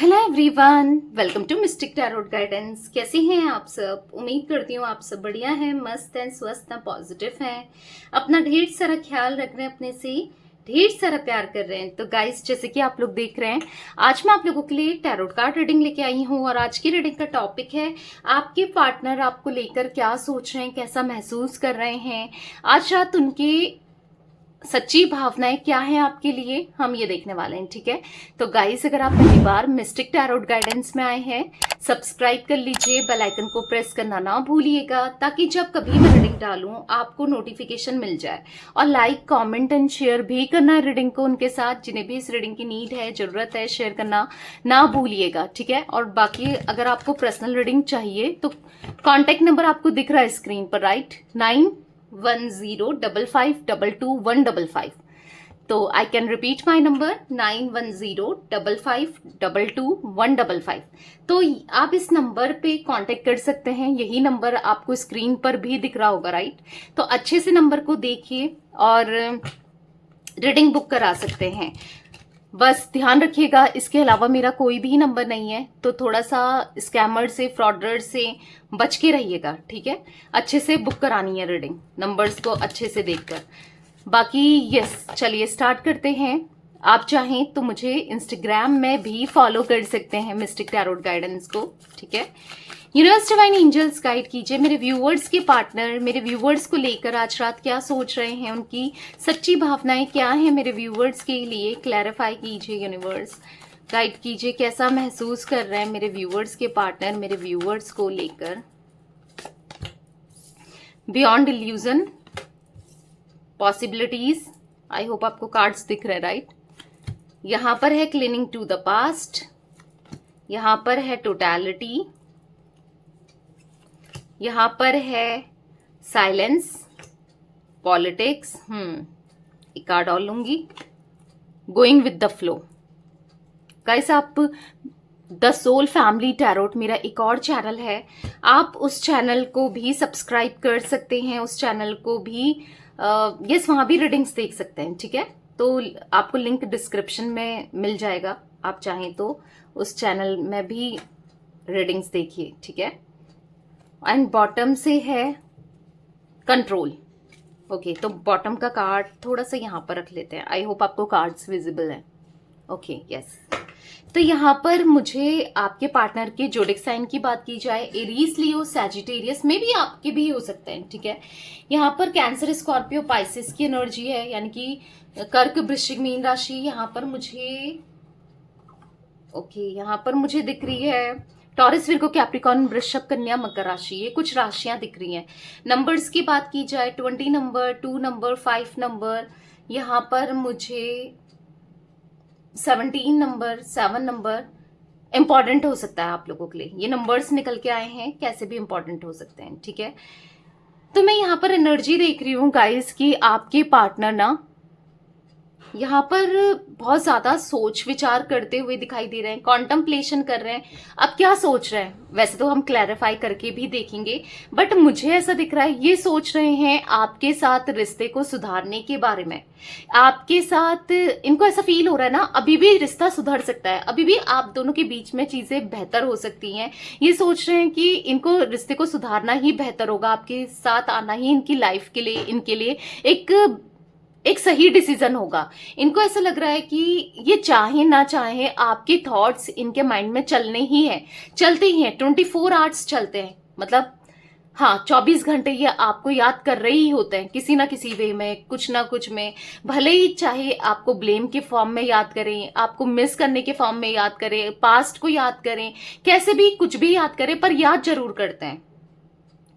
Hello everyone, welcome to mystic tarot guidance. कैसे हैं आप सब? उम्मीद करती हूँ आप सब बढ़िया हैं, मस्त हैं, स्वस्थ हैं, पॉजिटिव हैं, अपना ढेर सारा ख्याल रख रहे हैं, अपने से ढेर सारा प्यार कर रहे हैं। तो गाइस, जैसे कि आप लोग देख रहे हैं, आज मैं आप लोगों के लिए टैरोट कार्ड रीडिंग लेके आई हूँ और आज की रीडिंग का टॉपिक है आपके पार्टनर आपको लेकर क्या सोच रहे हैं, कैसा महसूस कर रहे हैं, आज रात उनके सच्ची भावनाएं क्या है आपके लिए, हम ये देखने वाले हैं। ठीक है, तो गाइस, अगर आप पहली बार मिस्टिक टैरोट गाइडेंस में आए हैं, सब्सक्राइब कर लीजिए, बेल आइकन को प्रेस करना ना भूलिएगा, ताकि जब कभी मैं रीडिंग डालूं आपको नोटिफिकेशन मिल जाए। और लाइक, कमेंट एंड शेयर भी करना है रीडिंग को उनके साथ, जिन्हें भी इस रीडिंग की नीड है, जरूरत है, शेयर करना ना भूलिएगा। ठीक है, और बाकी अगर आपको पर्सनल रीडिंग चाहिए तो कॉन्टेक्ट नंबर आपको दिख रहा है स्क्रीन पर, राइट? 9105522155। तो I can repeat my number 9105522155। तो आप इस नंबर पे कांटेक्ट कर सकते हैं। यही नंबर आपको स्क्रीन पर भी दिख रहा होगा, राइट? तो अच्छे से नंबर को देखिए और रीडिंग बुक करा सकते हैं। बस ध्यान रखिएगा, इसके अलावा मेरा कोई भी नंबर नहीं है, तो थोड़ा सा स्कैमर से, फ्रॉडर से बच के रहिएगा। ठीक है, अच्छे से बुक करानी है रीडिंग, नंबर्स को अच्छे से देखकर। बाकी यस, चलिए स्टार्ट करते हैं। आप चाहें तो मुझे इंस्टाग्राम में भी फॉलो कर सकते हैं, मिस्टिक टैरोट गाइडेंस को। ठीक है, यूनिवर्स डिवाइन एंजल्स गाइड कीजिए मेरे व्यूअर्स के पार्टनर, मेरे व्यूअर्स को लेकर आज रात क्या सोच रहे हैं, उनकी सच्ची भावनाएं क्या हैं मेरे व्यूअर्स के लिए। क्लैरिफाई कीजिए यूनिवर्स, गाइड कीजिए, कैसा महसूस कर रहे हैं मेरे व्यूअर्स के पार्टनर मेरे व्यूअर्स को लेकर। Beyond illusion, possibilities, I hope आपको कार्ड्स दिख रहे हैं, राइट? यहां पर है क्लीनिंग टू द पास्ट, यहां पर है टोटैलिटी, यहां पर है साइलेंस, पॉलिटिक्स, एक कार्ड और लूंगी, going with the flow. Guys, आप द सोल फैमिली टैरोट मेरा एक और चैनल है, आप उस चैनल को भी सब्सक्राइब कर सकते हैं, उस चैनल को भी यस, वहां भी रीडिंग्स देख सकते हैं। ठीक है, तो आपको लिंक डिस्क्रिप्शन में मिल जाएगा, आप चाहें तो उस चैनल में भी रीडिंग्स देखिए। ठीक है, एंड बॉटम से है कंट्रोल। ओके, तो बॉटम का कार्ड थोड़ा सा यहाँ पर रख लेते हैं, आई होप आपको कार्ड्स विजिबल है। Okay, yes. तो यहाँ पर मुझे आपके पार्टनर के जोडिक साइन की बात की जाए, एरीज, लियो, सैजिटेरियस में भी आपके भी हो सकते हैं। ठीक है, यहाँ पर कैंसर, स्कॉर्पियो, पाइसिस की एनर्जी है, यानी कि कर्क, वृश्चिक, मीन राशि। यहाँ पर मुझे यहाँ पर मुझे दिख रही है टॉरस, विर्गो, कैप्रिकॉर्न, वृषभ, कन्या, मकर राशि। ये कुछ राशियां दिख रही हैं। नंबर्स की बात की जाए, 20 नंबर, 2 नंबर, 5 नंबर, यहाँ पर मुझे 17 नंबर, 7 नंबर इंपॉर्टेंट हो सकता है आप लोगों के लिए। ये नंबर्स निकल के आए हैं, कैसे भी इंपॉर्टेंट हो सकते हैं। ठीक है, तो मैं यहाँ पर एनर्जी देख रही हूँ गाइस कि आपके पार्टनर ना यहाँ पर बहुत ज्यादा सोच विचार करते हुए दिखाई दे रहे हैं, कॉन्टम्पलेशन कर रहे हैं। अब क्या सोच रहे हैं वैसे तो हम क्लैरिफाई करके भी देखेंगे, बट मुझे ऐसा दिख रहा है ये सोच रहे हैं आपके साथ रिश्ते को सुधारने के बारे में। आपके साथ इनको ऐसा फील हो रहा है ना, अभी भी रिश्ता सुधर सकता है, अभी भी आप दोनों के बीच में चीजें बेहतर हो सकती हैं। ये सोच रहे हैं कि इनको रिश्ते को सुधारना ही बेहतर होगा, आपके साथ आना ही इनकी लाइफ के लिए, इनके लिए एक सही डिसीजन होगा। इनको ऐसा लग रहा है कि ये चाहे ना चाहे आपके थॉट्स इनके माइंड में चलने ही है, चलते ही हैं, 24 आवर्स चलते हैं। मतलब हाँ, 24 घंटे ये आपको याद कर रहे ही होते हैं, किसी ना किसी वे में, कुछ ना कुछ में। भले ही चाहे आपको ब्लेम के फॉर्म में याद करें, आपको मिस करने के फॉर्म में याद करें, पास्ट को याद करें, कैसे भी कुछ भी याद करें, पर याद जरूर करते हैं।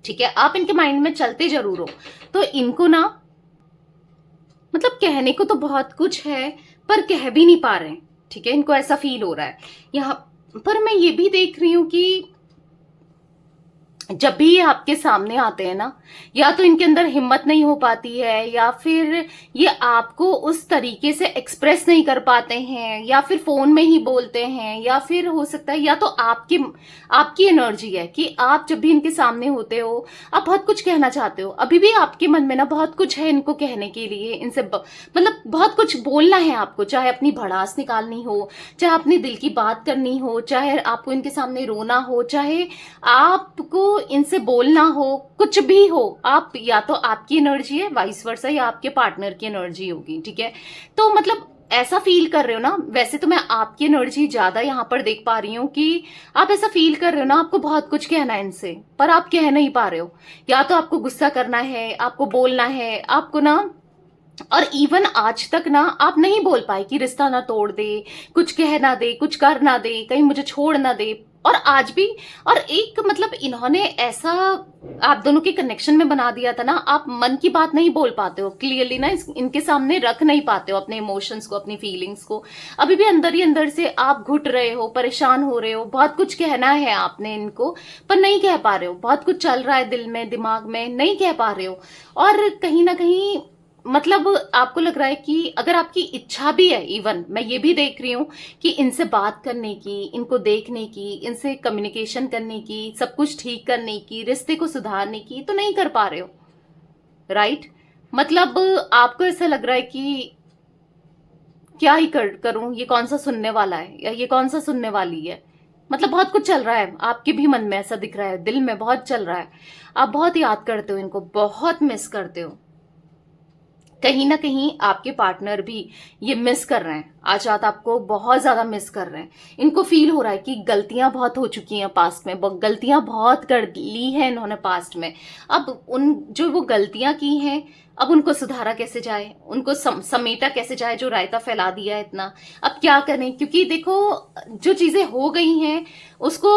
ठीक है, आप इनके माइंड में चलते जरूर हो। तो इनको ना, मतलब कहने को तो बहुत कुछ है पर कह भी नहीं पा रहे हैं। ठीक है, इनको ऐसा फील हो रहा है। यहाँ पर मैं ये भी देख रही हूं कि जब भी ये आपके सामने आते हैं ना, या तो इनके अंदर हिम्मत नहीं हो पाती है, या फिर ये आपको उस तरीके से एक्सप्रेस नहीं कर पाते हैं, या फिर फोन में ही बोलते हैं, या फिर हो सकता है या तो आपकी एनर्जी है कि आप जब भी इनके सामने होते हो आप बहुत कुछ कहना चाहते हो, अभी भी आपके मन में ना बहुत कुछ है इनको कहने के लिए, इनसे मतलब बहुत कुछ बोलना है आपको, चाहे अपनी भड़ास निकालनी हो, चाहे अपने दिल की बात करनी हो, चाहे आपको इनके सामने रोना हो, चाहे आपको इनसे बोलना हो, कुछ भी हो, आप या तो आपकी एनर्जी है वाइस वर्सा, या आपके पार्टनर की एनर्जी होगी, ठीक है। तो मतलब ऐसा फील कर रहे हो ना, वैसे तो मैं आपकी एनर्जी ज्यादा यहाँ पर देख पा रही हूँ कि आप ऐसा फील कर रहे हो ना, आपको बहुत कुछ कहना है इनसे, पर आप कह नहीं पा रहे हो। या तो आपको गुस्सा करना है, आपको बोलना है, आपको ना, और इवन आज तक ना आप नहीं बोल पाए कि रिश्ता ना तोड़ दे, कुछ कह ना दे, कुछ कर ना दे, कहीं मुझे छोड़ ना दे, और आज भी। और एक मतलब इन्होंने ऐसा आप दोनों के कनेक्शन में बना दिया था ना, आप मन की बात नहीं बोल पाते हो क्लियरली ना, इनके सामने रख नहीं पाते हो अपने इमोशंस को, अपनी फीलिंग्स को। अभी भी अंदर ही अंदर से आप घुट रहे हो, परेशान हो रहे हो, बहुत कुछ कहना है आपने इनको, पर नहीं कह पा रहे हो, बहुत कुछ चल रहा है दिल में, दिमाग में, नहीं कह पा रहे हो। और कहीं ना कहीं मतलब आपको लग रहा है कि अगर आपकी इच्छा भी है, इवन मैं ये भी देख रही हूँ कि इनसे बात करने की, इनको देखने की, इनसे कम्युनिकेशन करने की, सब कुछ ठीक करने की, रिश्ते को सुधारने की, तो नहीं कर पा रहे हो, राइट। मतलब आपको ऐसा लग रहा है कि क्या ही करूं, ये कौन सा सुनने वाला है, या ये कौन सा सुनने वाली है। मतलब बहुत कुछ चल रहा है आपके भी मन में, ऐसा दिख रहा है, दिल में बहुत चल रहा है। आप बहुत याद करते हो इनको, बहुत मिस करते हो। कहीं ना कहीं आपके पार्टनर भी ये मिस कर रहे हैं, आज रात आपको बहुत ज्यादा मिस कर रहे हैं। इनको फील हो रहा है कि गलतियां बहुत हो चुकी हैं पास्ट में, गलतियां बहुत कर ली हैं इन्होंने पास्ट में। अब उन जो वो गलतियां की हैं, अब उनको सुधारा कैसे जाए, उनको समेटा कैसे जाए, जो रायता फैला दिया है इतना। अब क्या करें, क्योंकि देखो जो चीजें हो गई हैं उसको,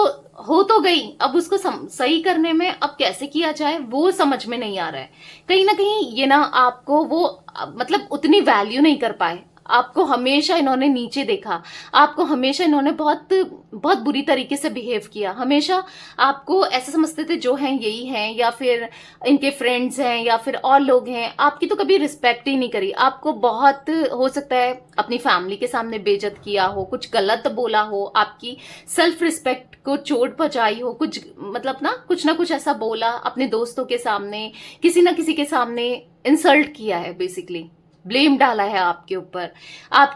हो तो गई, अब उसको सही करने में अब कैसे किया जाए वो समझ में नहीं आ रहा है। कहीं ना कहीं ये ना आपको वो मतलब उतनी वैल्यू नहीं कर पाए, आपको हमेशा इन्होंने नीचे देखा, आपको हमेशा इन्होंने बहुत बहुत बुरी तरीके से बिहेव किया, हमेशा आपको ऐसे समझते थे जो हैं यही हैं, या फिर इनके फ्रेंड्स हैं, या फिर और लोग हैं। आपकी तो कभी रिस्पेक्ट ही नहीं करी, आपको बहुत हो सकता है अपनी फैमिली के सामने बेइज्जत किया हो, कुछ गलत बोला हो, आपकी सेल्फ रिस्पेक्ट को चोट पहुंचाई हो, कुछ मतलब ना कुछ ऐसा बोला अपने दोस्तों के सामने, किसी ना किसी के सामने इंसल्ट किया है, बेसिकली ब्लेम डाला है आपके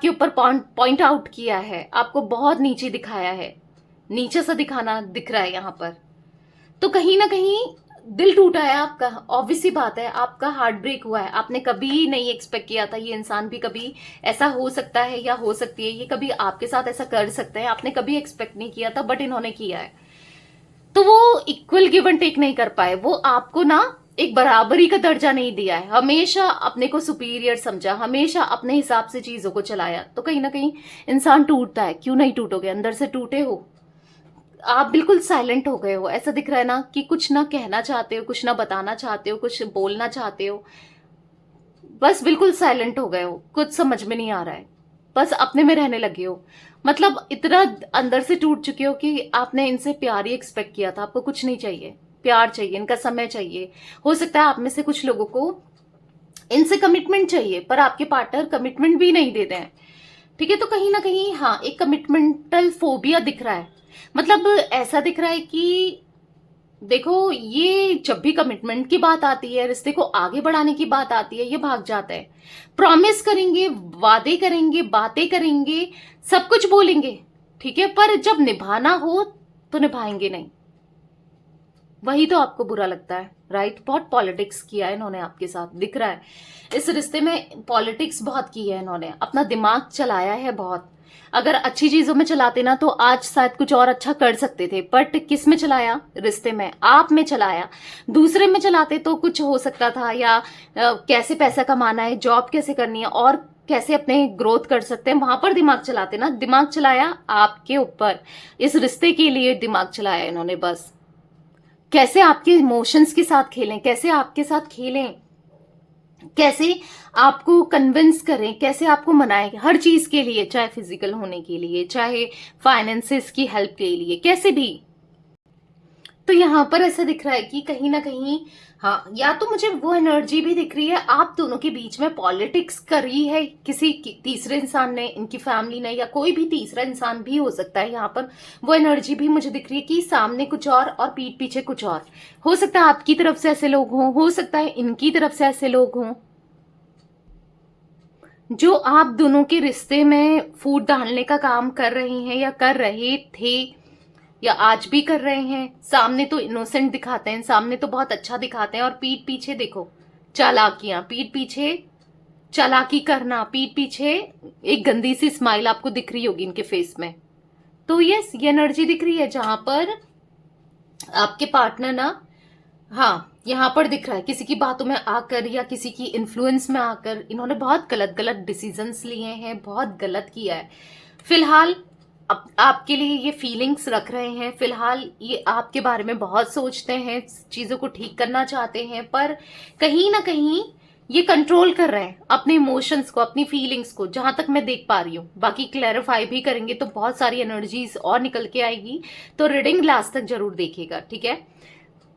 ऊपर पॉइंट आउट किया है, आपको बहुत नीचे दिखाया है, नीचे सा दिखाना दिख रहा है यहाँ पर। तो कहीं ना कहीं दिल टूटा है आपका, ऑब्वियस सी बात है, आपका हार्ट ब्रेक हुआ है। आपने कभी नहीं एक्सपेक्ट किया था ये इंसान भी कभी ऐसा हो सकता है या हो सकती है, ये कभी आपके साथ ऐसा कर सकते हैं, आपने कभी एक्सपेक्ट नहीं किया था, बट इन्होंने किया है। तो वो इक्वल गिव एंड टेक नहीं कर पाए, वो आपको ना एक बराबरी का दर्जा नहीं दिया है, हमेशा अपने को सुपीरियर समझा, हमेशा अपने हिसाब से चीजों को चलाया। तो कहीं ना कहीं इंसान टूटता है, क्यों नहीं टूटोगे, अंदर से टूटे हो। आप बिल्कुल साइलेंट हो गए हो, ऐसा दिख रहा है ना कि कुछ ना कहना चाहते हो, कुछ ना बताना चाहते हो, कुछ बोलना चाहते हो, बस बिल्कुल साइलेंट हो गए हो, कुछ समझ में नहीं आ रहा है, बस अपने में रहने लगे हो। मतलब इतना अंदर से टूट चुके हो कि आपने इनसे प्यार ही एक्सपेक्ट किया था, आपको कुछ नहीं चाहिए, प्यार चाहिए, इनका समय चाहिए। हो सकता है आप में से कुछ लोगों को इनसे कमिटमेंट चाहिए, पर आपके पार्टनर कमिटमेंट भी नहीं देते हैं, ठीक है। तो कहीं ना कहीं हाँ, एक कमिटमेंटल फोबिया दिख रहा है। मतलब ऐसा दिख रहा है कि देखो, ये जब भी कमिटमेंट की बात आती है, रिश्ते को आगे बढ़ाने की बात आती है, ये भाग जाता है। प्रॉमिस करेंगे, वादे करेंगे, बातें करेंगे, सब कुछ बोलेंगे, ठीक है, पर जब निभाना हो तो निभाएंगे नहीं। वही तो आपको बुरा लगता है, राइट। बहुत पॉलिटिक्स किया है इन्होंने आपके साथ, दिख रहा है इस रिश्ते में, पॉलिटिक्स बहुत की है इन्होंने, अपना दिमाग चलाया है बहुत। अगर अच्छी चीजों में चलाते ना तो आज शायद कुछ और अच्छा कर सकते थे, बट किस में चलाया, रिश्ते में, आप में चलाया। दूसरे में चलाते तो कुछ हो सकता था, या कैसे पैसा कमाना है, जॉब कैसे करनी है, और कैसे अपने ग्रोथ कर सकते हैं, वहां पर दिमाग चलाते ना। दिमाग चलाया आपके ऊपर, इस रिश्ते के लिए दिमाग चलाया इन्होंने, बस कैसे आपके इमोशंस के साथ खेलें, कैसे आपके साथ खेलें, कैसे आपको कन्विंस करें, कैसे आपको मनाएं हर चीज के लिए, चाहे फिजिकल होने के लिए, चाहे फाइनेंसेस की हेल्प के लिए, कैसे भी। तो यहाँ पर ऐसा दिख रहा है कि कहीं ना कहीं, हाँ, या तो मुझे वो एनर्जी भी दिख रही है आप दोनों के बीच में पॉलिटिक्स करी है किसी तीसरे इंसान ने, इनकी फैमिली ने, या कोई भी तीसरा इंसान भी हो सकता है। यहाँ पर वो एनर्जी भी मुझे दिख रही है कि सामने कुछ और पीठ पीछे कुछ और। हो सकता है आपकी तरफ से ऐसे लोग हों, हो सकता है इनकी तरफ से ऐसे लोग हों जो आप दोनों के रिश्ते में फूट डालने का काम कर रहे हैं या कर रहे थे या आज भी कर रहे हैं। सामने तो इनोसेंट दिखाते हैं, सामने तो बहुत अच्छा दिखाते हैं, और पीठ पीछे देखो चालाकियां, पीठ पीछे चालाकी करना, पीठ पीछे एक गंदी सी स्माइल आपको दिख रही होगी इनके फेस में। तो यस, ये एनर्जी दिख रही है जहां पर आपके पार्टनर ना, हाँ, यहाँ पर दिख रहा है किसी की बातों में आकर या किसी की इन्फ्लुएंस में आकर इन्होंने बहुत गलत गलत डिसीजंस लिए हैं, बहुत गलत किया है। फिलहाल आपके लिए ये फीलिंग्स रख रहे हैं, फिलहाल ये आपके बारे में बहुत सोचते हैं, चीजों को ठीक करना चाहते हैं, पर कहीं ना कहीं ये कंट्रोल कर रहे हैं अपने इमोशंस को, अपनी फीलिंग्स को, जहां तक मैं देख पा रही हूँ। बाकी क्लैरिफाई भी करेंगे तो बहुत सारी एनर्जीज और निकल के आएगी, तो रीडिंग लास्ट तक जरूर देखिएगा, ठीक है।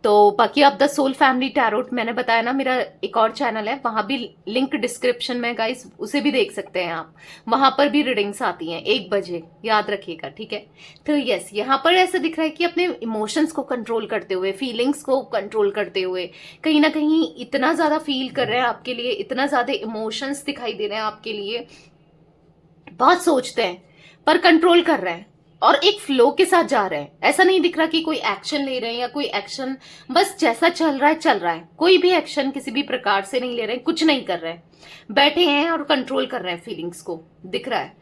तो बाकी आप द सोल फैमिली टैरोट मैंने बताया ना, मेरा एक और चैनल है, वहां भी लिंक डिस्क्रिप्शन में गाइस, उसे भी देख सकते हैं आप। वहां पर भी रीडिंग्स आती हैं 1 बजे, याद रखिएगा, ठीक है। तो यस, यहाँ पर ऐसा दिख रहा है कि अपने इमोशंस को कंट्रोल करते हुए, फीलिंग्स को कंट्रोल करते हुए, कहीं ना कहीं इतना ज्यादा फील कर रहे हैं आपके लिए, इतना ज्यादा इमोशंस दिखाई दे रहे हैं आपके लिए, बहुत सोचते हैं पर कंट्रोल कर रहे हैं और एक फ्लो के साथ जा रहे हैं। ऐसा नहीं दिख रहा कि कोई एक्शन ले रहे हैं या कोई एक्शन, बस जैसा चल रहा है चल रहा है, कोई भी एक्शन किसी भी प्रकार से नहीं ले रहे हैं, कुछ नहीं कर रहे हैं, बैठे हैं और कंट्रोल कर रहे हैं फीलिंग्स को, दिख रहा है,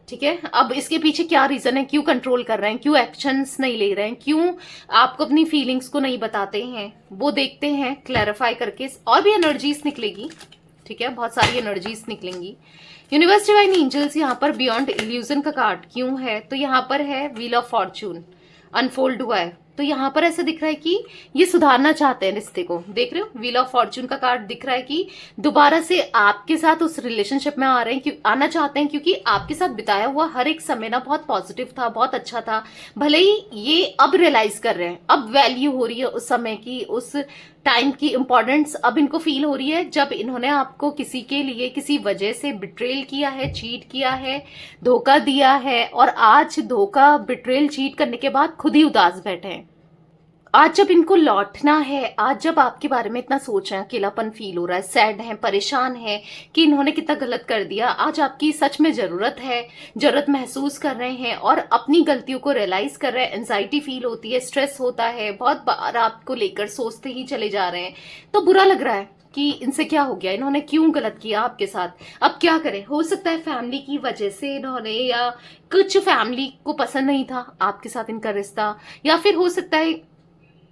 ठीक है। अब इसके पीछे क्या रीजन है, क्यों कंट्रोल कर रहे हैं, क्यों एक्शंस नहीं ले रहे हैं, क्यों आपको अपनी फीलिंग्स को नहीं बताते हैं, वो देखते हैं क्लैरिफाई करके। और भी एनर्जीज निकलेगी, ठीक है, बहुत सारी एनर्जीज निकलेंगी। यूनिवर्स डिवाइन एंजल्स यहाँ पर बियॉन्ड इल्यूजन का कार्ड क्यों है, तो यहाँ पर है व्हील ऑफ फॉर्चून अनफोल्ड हुआ है। तो यहाँ पर ऐसा दिख रहा है कि ये सुधारना चाहते हैं रिश्ते को, देख रहे हो, व्हील ऑफ फॉर्चून का कार्ड दिख रहा है कि दोबारा से आपके साथ उस रिलेशनशिप में आ रहे हैं, आना चाहते हैं, क्योंकि आपके साथ बिताया हुआ हर एक समय ना बहुत पॉजिटिव था, बहुत अच्छा था। भले ही ये अब रियलाइज कर रहे हैं, अब वैल्यू हो रही है उस समय की, उस टाइम की इंपॉर्टेंस अब इनको फील हो रही है, जब इन्होंने आपको किसी के लिए किसी वजह से बिट्रेल किया है, चीट किया है, धोखा दिया है, और आज धोखा, बिट्रेल, चीट करने के बाद खुद ही उदास बैठे हैं। आज जब इनको लौटना है, आज जब आपके बारे में इतना सोच रहे हैं, अकेलापन फील हो रहा है, सैड है, परेशान है कि इन्होंने कितना गलत कर दिया, आज आपकी सच में जरूरत है, जरूरत महसूस कर रहे हैं और अपनी गलतियों को रियलाइज कर रहे हैं। एंजाइटी फील होती है, स्ट्रेस होता है, बहुत बार आपको लेकर सोचते ही चले जा रहे हैं, तो बुरा लग रहा है कि इनसे क्या हो गया, इन्होंने क्यों गलत किया आपके साथ, अब क्या करें। हो सकता है फैमिली की वजह से इन्होंने, या कुछ फैमिली को पसंद नहीं था आपके साथ इनका रिश्ता, या फिर हो सकता है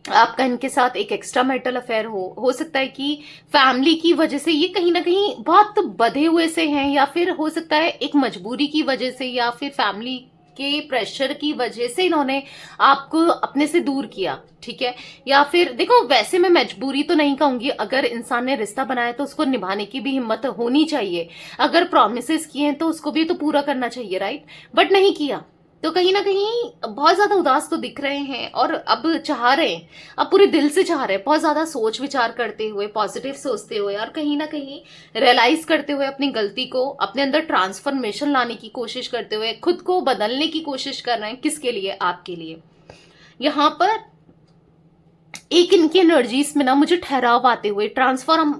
आपका इनके साथ एक एक्स्ट्रा मैरिटल अफेयर हो सकता है कि फैमिली की वजह से ये कहीं ना कहीं बहुत बंधे हुए से हैं, या फिर हो सकता है एक मजबूरी की वजह से, या फिर फैमिली के प्रेशर की वजह से इन्होंने आपको अपने से दूर किया, ठीक है। या फिर देखो, वैसे मैं मजबूरी तो नहीं कहूंगी, अगर इंसान ने रिश्ता बनाया तो उसको निभाने की भी हिम्मत होनी चाहिए, अगर प्रॉमिसेस किए हैं तो उसको भी तो पूरा करना चाहिए, राइट, बट नहीं किया, तो कहीं ना कहीं बहुत ज्यादा उदास तो दिख रहे हैं, और अब चाह रहे हैं, अब पूरे दिल से चाह रहे हैं, बहुत ज्यादा सोच विचार करते हुए, पॉजिटिव सोचते हुए, और कहीं ना कहीं रियलाइज करते हुए अपनी गलती को, अपने अंदर ट्रांसफॉर्मेशन लाने की कोशिश करते हुए, खुद को बदलने की कोशिश कर रहे हैं। किसके लिए, आपके लिए। यहाँ पर एक इनकी एनर्जीज में ना मुझे ठहराव आते हुए, ट्रांसफॉर्म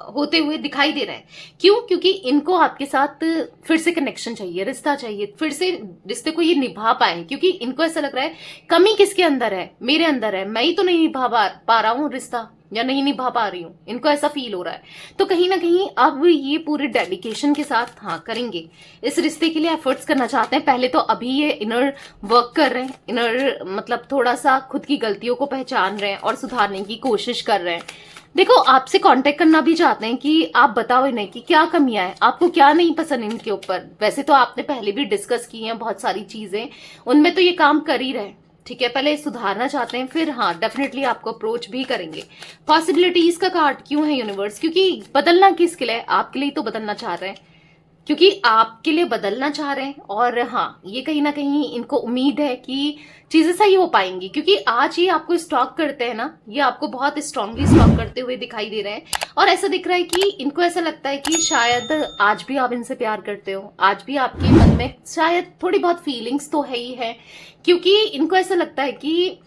होते हुए दिखाई दे रहे हैं। क्यों, क्योंकि इनको आपके साथ फिर से कनेक्शन चाहिए, रिश्ता चाहिए, फिर से रिश्ते को ये निभा पाए, क्योंकि इनको ऐसा लग रहा है कमी किसके अंदर है, मेरे अंदर है, मैं ही तो नहीं निभा पा रहा हूँ रिश्ता, या नहीं निभा पा रही हूँ, इनको ऐसा फील हो रहा है। तो कहीं ना कहीं अब ये पूरे डेडिकेशन के साथ, हाँ, करेंगे, इस रिश्ते के लिए एफर्ट्स करना चाहते हैं। पहले तो अभी ये इनर वर्क कर रहे हैं, इनर मतलब थोड़ा सा खुद की गलतियों को पहचान रहे हैं और सुधारने की कोशिश कर रहे हैं। देखो, आपसे कांटेक्ट करना भी चाहते हैं कि आप बताओ इन्हें कि क्या कमियां हैं, आपको क्या नहीं पसंद इनके ऊपर। वैसे तो आपने पहले भी डिस्कस की हैं बहुत सारी चीजें, उनमें तो ये काम कर ही रहे, ठीक है। पहले सुधारना चाहते हैं, फिर हाँ डेफिनेटली आपको अप्रोच भी करेंगे। पॉसिबिलिटीज का कार्ड क्यों है यूनिवर्स, क्योंकि बदलना किसके लिए, आपके लिए तो बदलना चाह रहे हैं। क्योंकि आपके लिए बदलना चाह रहे हैं। और हाँ, ये कहीं ना कहीं इनको उम्मीद है कि चीजें सही हो पाएंगी, क्योंकि आज ये आपको स्टॉक करते हैं ना, ये आपको बहुत स्ट्रांगली स्टॉक करते हुए दिखाई दे रहे हैं। और ऐसा दिख रहा है कि इनको ऐसा लगता है कि शायद आज भी आप इनसे प्यार करते हो, आज भी आपके मन में शायद थोड़ी बहुत फीलिंग्स तो है ही है, क्योंकि इनको ऐसा लगता है कि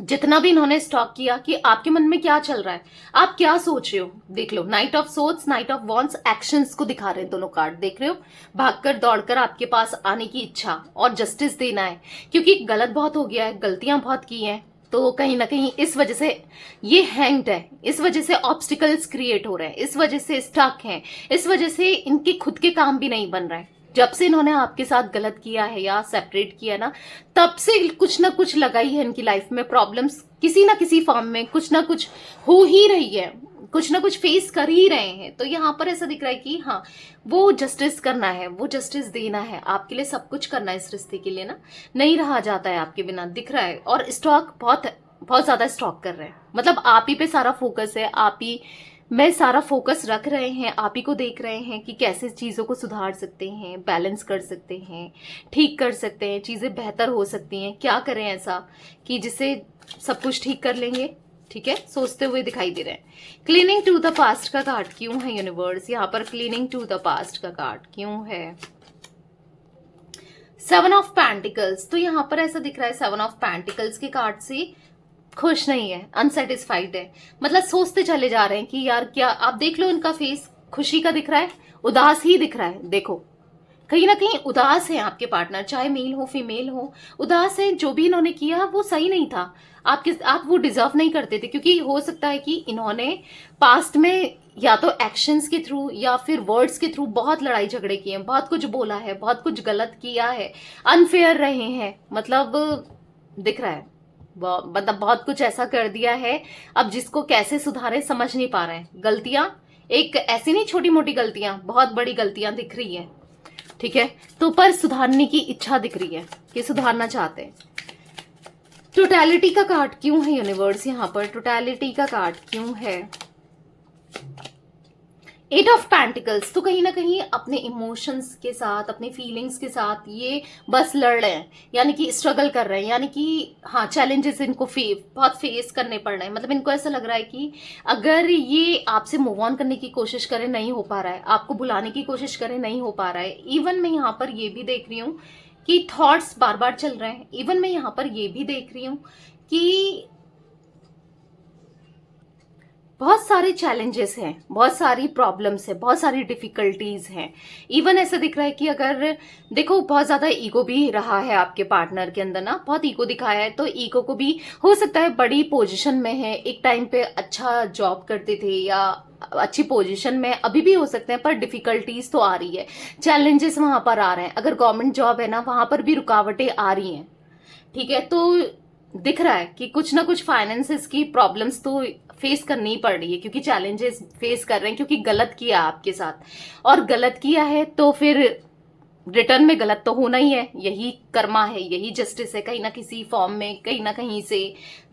जितना भी इन्होंने स्टॉक किया कि आपके मन में क्या चल रहा है, आप क्या सोच रहे हो। देख लो, knight of swords, knight of wands, actions को दिखा रहे हैं दोनों कार्ड, देख रहे हो। भागकर दौड़कर आपके पास आने की इच्छा और जस्टिस देना है, क्योंकि गलत बहुत हो गया है, गलतियां बहुत की हैं, तो कहीं ना कहीं इस वजह से ये हैंग्ड है, इस वजह से ऑब्स्टिकल्स क्रिएट हो रहे हैं, इस वजह से स्टक हैं, इस वजह से इनके खुद के काम भी नहीं बन रहा है। जब से इन्होंने आपके साथ गलत किया है या सेपरेट किया ना, तब से कुछ ना कुछ लगा ही है इनकी लाइफ में, प्रॉब्लम्स किसी ना किसी फॉर्म में कुछ ना कुछ हो ही रही है, कुछ ना कुछ फेस कर ही रहे हैं। तो यहाँ पर ऐसा दिख रहा है कि हाँ, वो जस्टिस करना है, वो जस्टिस देना है, आपके लिए सब कुछ करना है इस रिश्ते के लिए ना, नहीं रहा जाता है आपके बिना, दिख रहा है। और स्टॉक बहुत बहुत ज्यादा स्टॉक कर रहे हैं, मतलब आप ही पे सारा फोकस है, आप ही में सारा फोकस रख रहे हैं, आप ही को देख रहे हैं कि कैसे चीज़ों को सुधार सकते हैं, बैलेंस कर सकते हैं, ठीक कर सकते हैं, चीज़ें बेहतर हो सकती हैं, क्या करें ऐसा कि जिससे सब कुछ ठीक कर लेंगे। ठीक है, सोचते हुए दिखाई दे रहे हैं। क्लीनिंग टू द पास्ट का कार्ड क्यों है यूनिवर्स, यहाँ पर क्लीनिंग टू द पास्ट का कार्ड क्यों है। 7 ऑफ पेंटिकल्स, तो यहाँ पर ऐसा दिख रहा है 7 ऑफ पेंटिकल्स के कार्ड से खुश नहीं है, अनसेटिस्फाइड है, मतलब सोचते चले जा रहे हैं कि यार क्या, आप देख लो इनका फेस खुशी का दिख रहा है, उदास ही दिख रहा है। देखो, कहीं ना कहीं उदास है आपके पार्टनर, चाहे मेल हो फीमेल हो, उदास है। जो भी इन्होंने किया वो सही नहीं था, आप वो डिजर्व नहीं करते थे, क्योंकि हो सकता है कि इन्होंने पास्ट में या तो एक्शंस के थ्रू या फिर वर्ड्स के थ्रू बहुत लड़ाई झगड़े किए हैं, बहुत कुछ बोला है, बहुत कुछ गलत किया है, अनफेयर रहे हैं, मतलब दिख रहा है मतलब बहुत कुछ ऐसा कर दिया है, अब जिसको कैसे सुधारे समझ नहीं पा रहे हैं। गलतियां एक ऐसी नहीं, छोटी मोटी गलतियां, बहुत बड़ी गलतियां दिख रही है। ठीक है, तो पर सुधारने की इच्छा दिख रही है कि सुधारना चाहते हैं। टोटैलिटी का कार्ड क्यों है यूनिवर्स, यहाँ पर टोटैलिटी का कार्ड क्यों है। 8 ऑफ पेंटिकल्स, तो कहीं ना कहीं अपने इमोशंस के साथ, अपने फीलिंग्स के साथ ये बस लड़ रहे हैं, यानी कि स्ट्रगल कर रहे हैं, यानी कि हाँ, चैलेंजेस इनको बहुत फेस करने पड़ रहे हैं। मतलब इनको ऐसा लग रहा है कि अगर ये आपसे मूव ऑन करने की कोशिश करें, नहीं हो पा रहा है, आपको बुलाने की कोशिश करें, नहीं हो पा रहा है। इवन मैं यहाँ पर ये भी देख रही हूँ कि थॉट्स बार बार चल रहे हैं। इवन मैं यहाँ पर ये भी देख रही हूँ कि बहुत सारे चैलेंजेस हैं, बहुत सारी प्रॉब्लम्स है, बहुत सारी डिफिकल्टीज हैं। इवन ऐसा दिख रहा है कि अगर देखो, बहुत ज्यादा ईगो भी रहा है आपके पार्टनर के अंदर ना, बहुत ईगो दिखाया है, तो ईगो को भी हो सकता है बड़ी पोजीशन में है, एक टाइम पे अच्छा जॉब करते थे या अच्छी पोजीशन में अभी भी हो सकते हैं, पर डिफिकल्टीज तो आ रही है, चैलेंजेस वहां पर आ रहे हैं। अगर गवर्नमेंट जॉब है ना, वहां पर भी रुकावटें आ रही हैं। ठीक है, तो दिख रहा है कि कुछ ना कुछ फाइनेंसेस की प्रॉब्लम्स तो फेस करनी ही पड़ रही है, क्योंकि चैलेंजेस फेस कर रहे हैं, क्योंकि गलत किया आपके साथ, और गलत किया है तो फिर रिटर्न में गलत तो होना ही है, यही कर्मा है, यही जस्टिस है, कहीं ना किसी फॉर्म में, कहीं ना कहीं से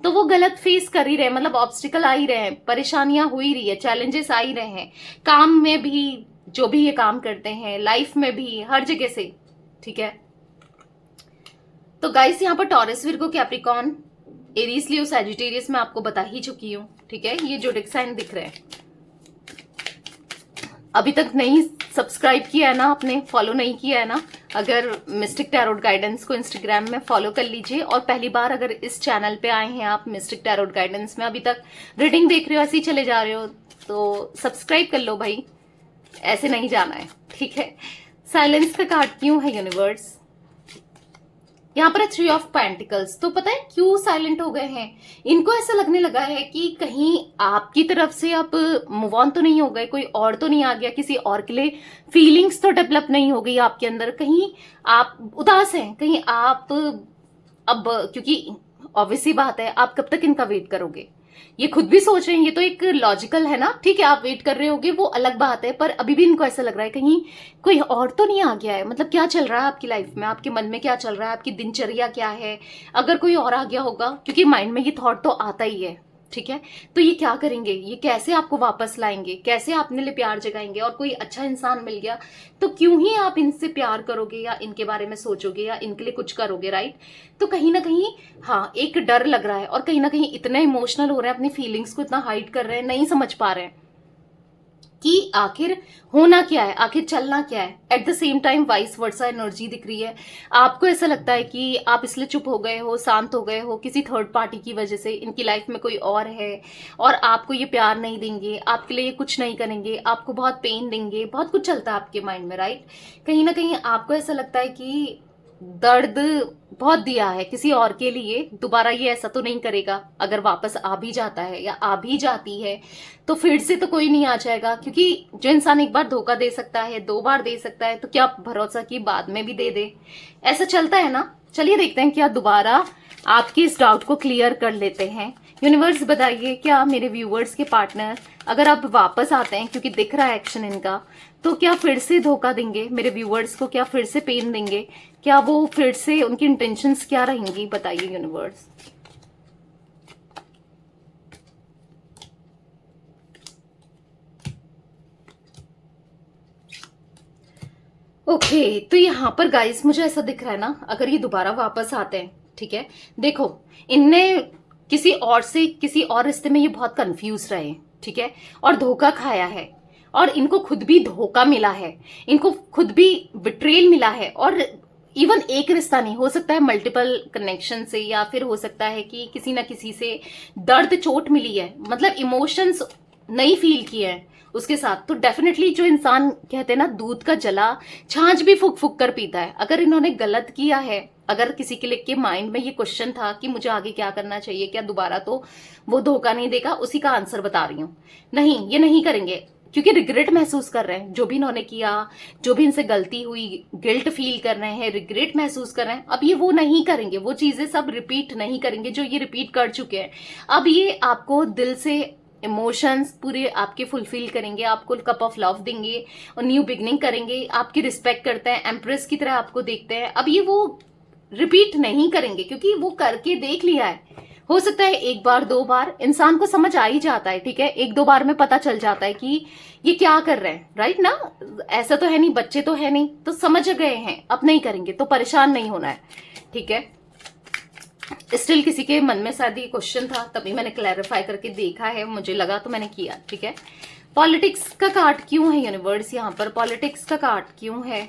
तो वो गलत फेस कर ही रहे हैं, मतलब ऑब्स्टिकल आ ही रहे हैं, परेशानियां हो ही रही है, चैलेंजेस आ ही रहे हैं, काम में भी, जो भी ये काम करते हैं, लाइफ में भी, हर जगह से। ठीक है, तो गाइस यहाँ पर टॉरस, विर्गो, कैप्रिकॉर्न, एरीज, लियो, सैजिटेरियस मैं आपको बता ही चुकी हूँ। ठीक है, ये जोडिक साइन दिख रहे हैं। अभी तक नहीं सब्सक्राइब किया है ना आपने, फॉलो नहीं किया है ना, अगर मिस्टिक टैरोट गाइडेंस को इंस्टाग्राम में फॉलो कर लीजिए। और पहली बार अगर इस चैनल पे आए हैं आप, मिस्टिक टैरोट गाइडेंस में अभी तक रीडिंग देख रहे हो, ऐसे ही चले जा रहे हो, तो सब्सक्राइब कर लो भाई, ऐसे नहीं जाना है। ठीक है, साइलेंस का कार्ड क्यों है यूनिवर्स, यहाँ पर 3 ऑफ पेंटिकल्स, तो पता है क्यों साइलेंट हो गए हैं, इनको ऐसा लगने लगा है कि कहीं आपकी तरफ से आप मूव ऑन तो नहीं हो गए, कोई और तो नहीं आ गया, किसी और के लिए फीलिंग्स तो डेवलप नहीं हो गई आपके अंदर, कहीं आप उदास हैं, कहीं आप अब, क्योंकि ऑब्वियसली बात है, आप कब तक इनका वेट करोगे, ये खुद भी सोच रहे हैं, ये तो एक लॉजिकल है ना। ठीक है, आप वेट कर रहे होगे, वो अलग बात है, पर अभी भी इनको ऐसा लग रहा है कहीं कोई और तो नहीं आ गया है। मतलब क्या चल रहा है आपकी लाइफ में, आपके मन में क्या चल रहा है, आपकी दिनचर्या क्या है, अगर कोई और आ गया होगा, क्योंकि माइंड में ये थॉट तो आता ही है। ठीक है। तो ये क्या करेंगे, ये कैसे आपको वापस लाएंगे, कैसे अपने लिए प्यार जगाएंगे, और कोई अच्छा इंसान मिल गया तो क्यों ही आप इनसे प्यार करोगे या इनके बारे में सोचोगे या इनके लिए कुछ करोगे, राइट। तो कहीं ना कहीं हाँ एक डर लग रहा है, और कहीं ना कहीं इतने इमोशनल हो रहे हैं, अपनी फीलिंग्स को इतना हाइड कर रहे हैं, नहीं समझ पा रहे हैं कि आखिर होना क्या है, आखिर चलना क्या है। At the same time vice versa energy दिख रही है। आपको ऐसा लगता है कि आप इसलिए चुप हो गए हो, शांत हो गए हो किसी थर्ड पार्टी की वजह से, इनकी लाइफ में कोई और है और आपको ये प्यार नहीं देंगे, आपके लिए कुछ नहीं करेंगे, आपको बहुत पेन देंगे, बहुत कुछ चलता है आपके माइंड में, राइट। कहीं ना कहीं आपको ऐसा लगता है कि दर्द बहुत दिया है किसी और के लिए, दोबारा ये ऐसा तो नहीं करेगा। अगर वापस आ भी जाता है या आ भी जाती है तो फिर से तो कोई नहीं आ जाएगा, क्योंकि जो इंसान एक बार धोखा दे सकता है, 2 बार दे सकता है, तो क्या भरोसा कि बाद में भी दे दे। ऐसा चलता है ना। चलिए देखते हैं क्या दोबारा आपके इस डाउट को क्लियर कर लेते हैं। यूनिवर्स बताइए क्या मेरे व्यूवर्स के पार्टनर अगर अब वापस आते हैं, क्योंकि दिख रहा है एक्शन इनका, तो क्या फिर से धोखा देंगे मेरे व्यूवर्स को, क्या फिर से पेन देंगे, क्या वो फिर से, उनकी इंटेंशंस क्या रहेंगी, बताइए यूनिवर्स। ओके तो यहाँ पर गाइस मुझे ऐसा दिख रहा है ना, अगर ये दोबारा वापस आते हैं, ठीक है, देखो इनने किसी और से, किसी और रिश्ते में ये बहुत कंफ्यूज रहे, ठीक है, और धोखा खाया है, और इनको खुद भी धोखा मिला है, इनको खुद भी बिट्रेल मिला है, और इवन एक रिश्ता नहीं, हो सकता है मल्टीपल कनेक्शन से, या फिर हो सकता है कि किसी ना किसी से दर्द चोट मिली है, मतलब इमोशंस नहीं फील किए हैं उसके साथ। तो डेफिनेटली जो इंसान कहते हैं ना दूध का जला छाछ भी फूक फूक कर पीता है। अगर इन्होंने गलत किया है, अगर किसी के लिए के माइंड में ये क्वेश्चन था कि मुझे आगे क्या करना चाहिए, क्या दोबारा तो वो धोखा नहीं देगा, उसी का आंसर बता रही हूं। नहीं, ये नहीं करेंगे, क्योंकि रिग्रेट महसूस कर रहे हैं जो भी इन्होंने किया, जो भी इनसे गलती हुई, गिल्ट फील कर रहे हैं, रिग्रेट महसूस कर रहे हैं। अब ये वो नहीं करेंगे, वो चीजें सब रिपीट नहीं करेंगे जो ये रिपीट कर चुके हैं। अब ये आपको दिल से इमोशंस पूरे आपके फुलफिल करेंगे, आपको कप ऑफ लव देंगे और न्यू बिगनिंग करेंगे, आपकी रिस्पेक्ट करते हैं, एम्प्रेस की तरह आपको देखते हैं। अब ये वो रिपीट नहीं करेंगे, क्योंकि वो करके देख लिया है। हो सकता है 1 बार 2 बार इंसान को समझ आ ही जाता है, ठीक है, 1-2 बार में पता चल जाता है कि ये क्या कर रहे हैं, राइट ना। ऐसा तो है नहीं, बच्चे तो है नहीं, तो समझ गए हैं, अब नहीं करेंगे, तो परेशान नहीं होना है, ठीक है। स्टिल किसी के मन में शायद ये क्वेश्चन था, तभी मैंने क्लैरिफाई करके देखा है, मुझे लगा तो मैंने किया, ठीक है। पॉलिटिक्स का कार्ड क्यों है यूनिवर्स, यहाँ पर पॉलिटिक्स का कार्ड क्यों है,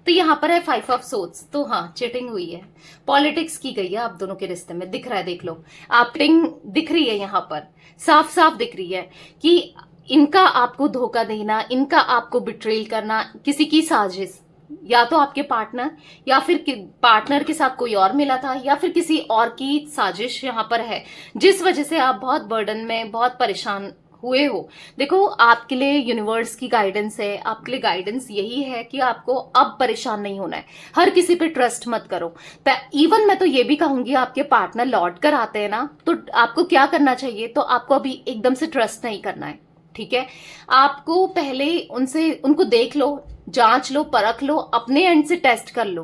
तो यहाँ पर है 5 ऑफ सोर्ट्स। तो हाँ चीटिंग हुई है, पॉलिटिक्स की गई है आप दोनों के रिश्ते में, दिख रहा है, देख लो आप टिंग दिख रही है, यहाँ पर साफ साफ दिख रही है कि इनका आपको धोखा देना, इनका आपको बिट्रेल करना, किसी की साजिश, या तो आपके पार्टनर या फिर पार्टनर के साथ कोई और मिला था, या फिर किसी और की साजिश यहाँ पर है, जिस वजह से आप बहुत बर्डन में, बहुत परेशान हुए हो। देखो आपके लिए यूनिवर्स की गाइडेंस है, आपके लिए गाइडेंस यही है कि आपको अब परेशान नहीं होना है, हर किसी पे ट्रस्ट मत करो। इवन मैं तो ये भी कहूंगी आपके पार्टनर लौट कर आते हैं ना, तो आपको क्या करना चाहिए, तो आपको अभी एकदम से ट्रस्ट नहीं करना है, ठीक है। आपको पहले उनको देख लो, जांच लो, परख लो, अपने एंड से टेस्ट कर लो,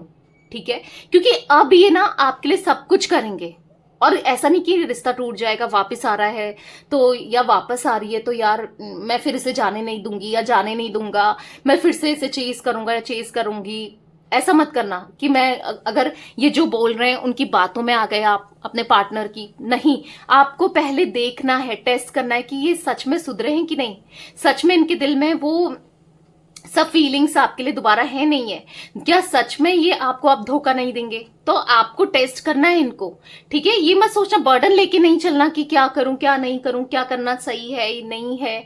ठीक है, क्योंकि अब ये ना आपके लिए सब कुछ करेंगे। और ऐसा नहीं कि रिश्ता टूट जाएगा, वापस आ रहा है तो, या वापस आ रही है तो यार मैं फिर इसे जाने नहीं दूंगी या जाने नहीं दूंगा, मैं फिर से इसे चेज करूंगा या चेज करूंगी। ऐसा मत करना कि मैं अगर ये जो बोल रहे हैं उनकी बातों में आ गए आप अपने पार्टनर की, नहीं। आपको पहले देखना है, टेस्ट करना है कि ये सच में सुधरे हैं कि नहीं, सच में इनके दिल में वो सब फीलिंग्स आपके लिए दोबारा है नहीं है, क्या सच में ये आपको अब धोखा नहीं देंगे। तो आपको टेस्ट करना है इनको, ठीक है। ये मत सोचना, बर्डन लेके नहीं चलना कि क्या करूं क्या नहीं करूं, क्या करना सही है नहीं है।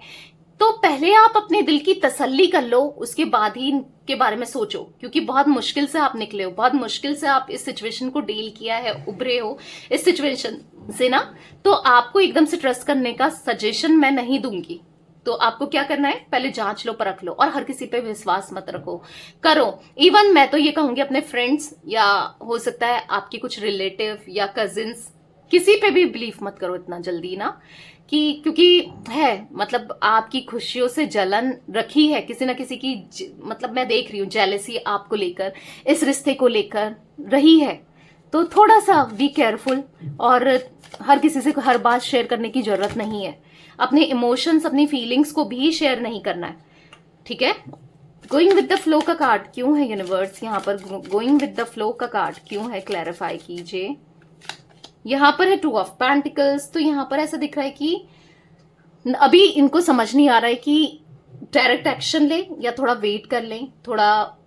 तो पहले आप अपने दिल की तसल्ली कर लो, उसके बाद ही इनके बारे में सोचो, क्योंकि बहुत मुश्किल से आप निकले हो, बहुत मुश्किल से आप इस सिचुएशन को डील किया है, उभरे हो इस सिचुएशन से ना। तो आपको एकदम से ट्रस्ट करने का सजेशन मैं नहीं दूंगी। तो आपको क्या करना है, पहले जांच लो, परख लो, और हर किसी पे विश्वास मत रखो, करो। इवन मैं तो ये कहूंगी अपने फ्रेंड्स, या हो सकता है आपके कुछ रिलेटिव या कजिन्स, किसी पे भी बिलीव मत करो इतना जल्दी ना, कि क्योंकि है मतलब आपकी खुशियों से जलन रखी है किसी ना किसी की, मतलब मैं देख रही हूँ जेलेसी आपको लेकर, इस रिश्ते को लेकर रही है। तो थोड़ा सा बी केयरफुल, और हर किसी से हर बात शेयर करने की जरूरत नहीं है। अपने इमोशंस, अपनी फीलिंग्स को भी शेयर नहीं करना है, ठीक है। गोइंग विद द फ्लो का कार्ड क्यों है यूनिवर्स यहाँ पर? गोइंग विद द फ्लो का कार्ड क्यों है, क्लैरिफाई कीजिए। यहाँ पर है 2 ऑफ पेंटिकल्स, तो यहाँ पर ऐसा दिख रहा है कि अभी इनको समझ नहीं आ रहा है कि डायरेक्ट एक्शन ले या थोड़ा वेट कर लें, थोड़ा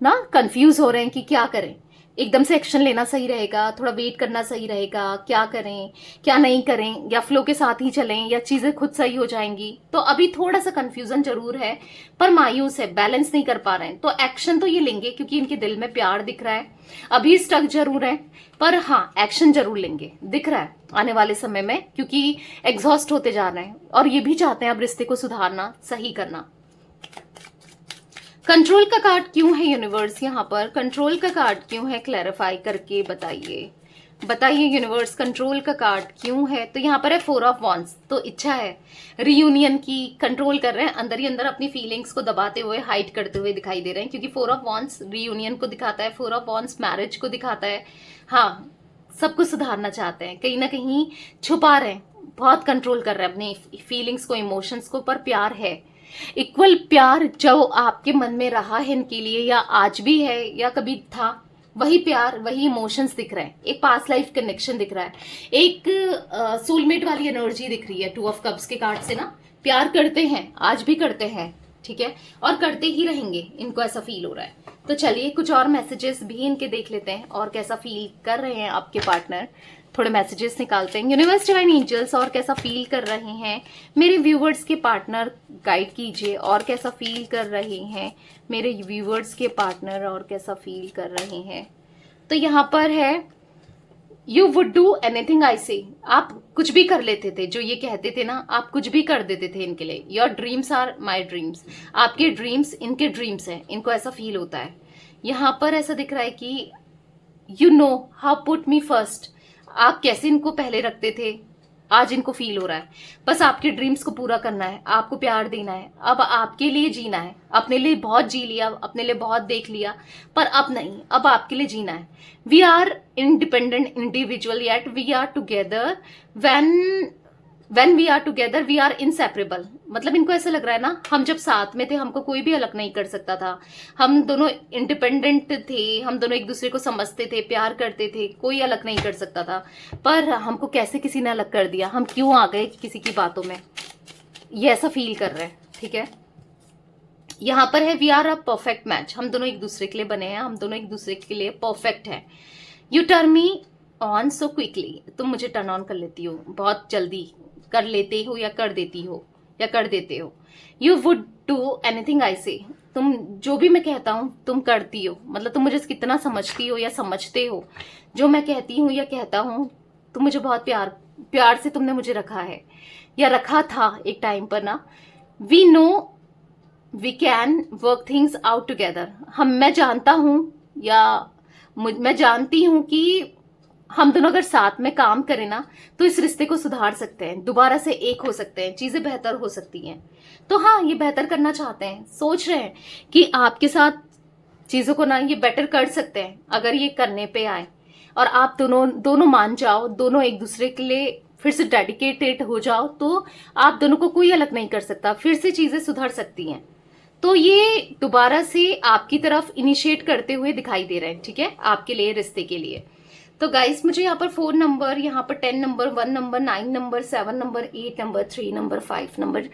ना कंफ्यूज हो रहे हैं कि क्या करें। एकदम से एक्शन लेना सही रहेगा, थोड़ा वेट करना सही रहेगा, क्या करें क्या नहीं करें, या फ्लो के साथ ही चलें, या चीजें खुद सही हो जाएंगी। तो अभी थोड़ा सा कंफ्यूजन जरूर है, पर मायूस है, बैलेंस नहीं कर पा रहे हैं। तो एक्शन तो ये लेंगे क्योंकि इनके दिल में प्यार दिख रहा है। अभी स्टक जरूर है, पर हाँ एक्शन जरूर लेंगे, दिख रहा है आने वाले समय में, क्योंकि एग्जॉस्ट होते जा रहे हैं और ये भी चाहते हैं अब रिश्ते को सुधारना, सही करना। कंट्रोल का कार्ड क्यों है यूनिवर्स यहाँ पर? कंट्रोल का कार्ड क्यों है, क्लैरिफाई करके बताइए, बताइए यूनिवर्स, कंट्रोल का कार्ड क्यों है? तो यहाँ पर है 4 ऑफ वॉन्ड्स, तो इच्छा है रियूनियन की, कंट्रोल कर रहे हैं, अंदर ही अंदर अपनी फीलिंग्स को दबाते हुए, हाइड करते हुए दिखाई दे रहे हैं, क्योंकि 4 ऑफ वॉन्ड्स रियूनियन को दिखाता है, 4 ऑफ वॉन्ड्स मैरिज को दिखाता है। हाँ, सब कुछ सुधारना चाहते हैं, कहीं ना कहीं छुपा रहे हैं, बहुत कंट्रोल कर रहे हैं अपनी फीलिंग्स को, इमोशंस को, पर प्यार है, इक्वल प्यार जो आपके मन में रहा है इनके लिए, या आज भी है या कभी था, वही प्यार, वही इमोशंस दिख रहे हैं। एक पास्ट लाइफ कनेक्शन दिख रहा है, एक सोलमेट वाली एनर्जी दिख रही है 2 ऑफ कप्स के कार्ड से ना। प्यार करते हैं, आज भी करते हैं, ठीक है, और करते ही रहेंगे, इनको ऐसा फील हो रहा है। तो चलिए कुछ और मैसेजेस भी इनके देख लेते हैं, और कैसा फील कर रहे हैं आपके पार्टनर, थोड़े मैसेजेस निकालते हैं। यूनिवर्स डिवाइन एंजल्स, और कैसा फील कर रहे हैं मेरे व्यूवर्स के पार्टनर, गाइड कीजिए, और कैसा फील कर रहे हैं मेरे व्यूवर्स के पार्टनर, और कैसा फील कर रहे हैं। तो यहाँ पर है you would do anything I से, आप कुछ भी कर लेते थे, जो ये कहते थे ना, आप कुछ भी कर देते थे इनके लिए। Your dreams are my dreams, आपके ड्रीम्स इनके ड्रीम्स हैं, इनको ऐसा फील होता है। यहाँ पर ऐसा दिख रहा है कि you know how put me first, आप कैसे इनको पहले रखते थे, आज इनको फील हो रहा है। बस आपके ड्रीम्स को पूरा करना है, आपको प्यार देना है, अब आपके लिए जीना है। अपने लिए बहुत जी लिया, अपने लिए बहुत देख लिया, पर अब नहीं, अब आपके लिए जीना है। We are independent individual yet we are together, when we are together we are inseparable. मतलब इनको ऐसा लग रहा है ना, हम जब साथ में थे हमको कोई भी अलग नहीं कर सकता था, हम दोनों इंडिपेंडेंट थे, हम दोनों एक दूसरे को समझते थे, प्यार करते थे, कोई अलग नहीं कर सकता था। पर हमको कैसे किसी ने अलग कर दिया, हम क्यों आ गए किसी की बातों में, ये ऐसा फील कर रहे हैं, ठीक है। यहाँ पर है we are a perfect match, हम दोनों एक दूसरे के लिए बने हैं, हम दोनों एक दूसरे के लिए परफेक्ट है। U turn me on so quickly, तुम मुझे टर्न ऑन कर लेती हो, बहुत जल्दी कर लेते हो, या कर देती हो, या कर देते हो। You would do anything I से, तुम जो भी मैं कहता हूँ तुम करती हो, मतलब तुम मुझे कितना समझती हो या समझते हो, जो मैं कहती हूँ या कहता हूँ, तुम मुझे बहुत प्यार से तुमने मुझे रखा है, या रखा था एक टाइम पर ना। We know we can work things out together, मैं जानता हूँ या मैं जानती हूँ कि हम दोनों अगर साथ में काम करें ना, तो इस रिश्ते को सुधार सकते हैं, दोबारा से एक हो सकते हैं, चीजें बेहतर हो सकती हैं। तो हाँ, ये बेहतर करना चाहते हैं, सोच रहे हैं कि आपके साथ चीजों को ना ये बेटर कर सकते हैं, अगर ये करने पे आए और आप दोनों मान जाओ, दोनों एक दूसरे के लिए फिर से डेडिकेटेड हो जाओ, तो आप दोनों को कोई अलग नहीं कर सकता, फिर से चीजें सुधर सकती हैं। तो ये दोबारा से आपकी तरफ इनिशिएट करते हुए दिखाई दे रहे हैं, ठीक है, आपके लिए, रिश्ते के लिए। तो गाइस मुझे यहाँ पर 4 नंबर, यहाँ पर 10 number, 1 number, 9 number, 7 number, 8 number, 3 number, 5 number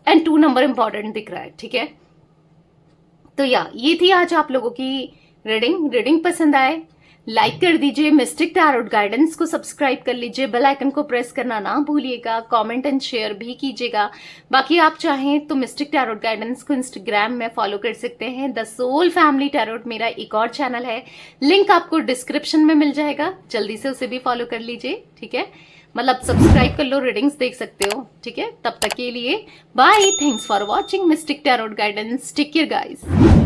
and 2 number important दिख रहा है, ठीक है। तो ये थी आज आप लोगों की रीडिंग पसंद आए लाइक कर दीजिए, मिस्टिक टैरोट गाइडेंस को सब्सक्राइब कर लीजिए, बेल आइकन को प्रेस करना ना भूलिएगा, कमेंट एंड शेयर भी कीजिएगा। बाकी आप चाहें तो मिस्टिक टैरोट गाइडेंस को इंस्टाग्राम में फॉलो कर सकते हैं। द सोल फैमिली टैरोट मेरा एक और चैनल है, लिंक आपको डिस्क्रिप्शन में मिल जाएगा, जल्दी से उसे भी फॉलो कर लीजिए, ठीक है, मतलब सब्सक्राइब कर लो, रीडिंग्स देख सकते हो, ठीक है। तब तक के लिए bye, thanks for watching mystic tarot guidance, take care guys.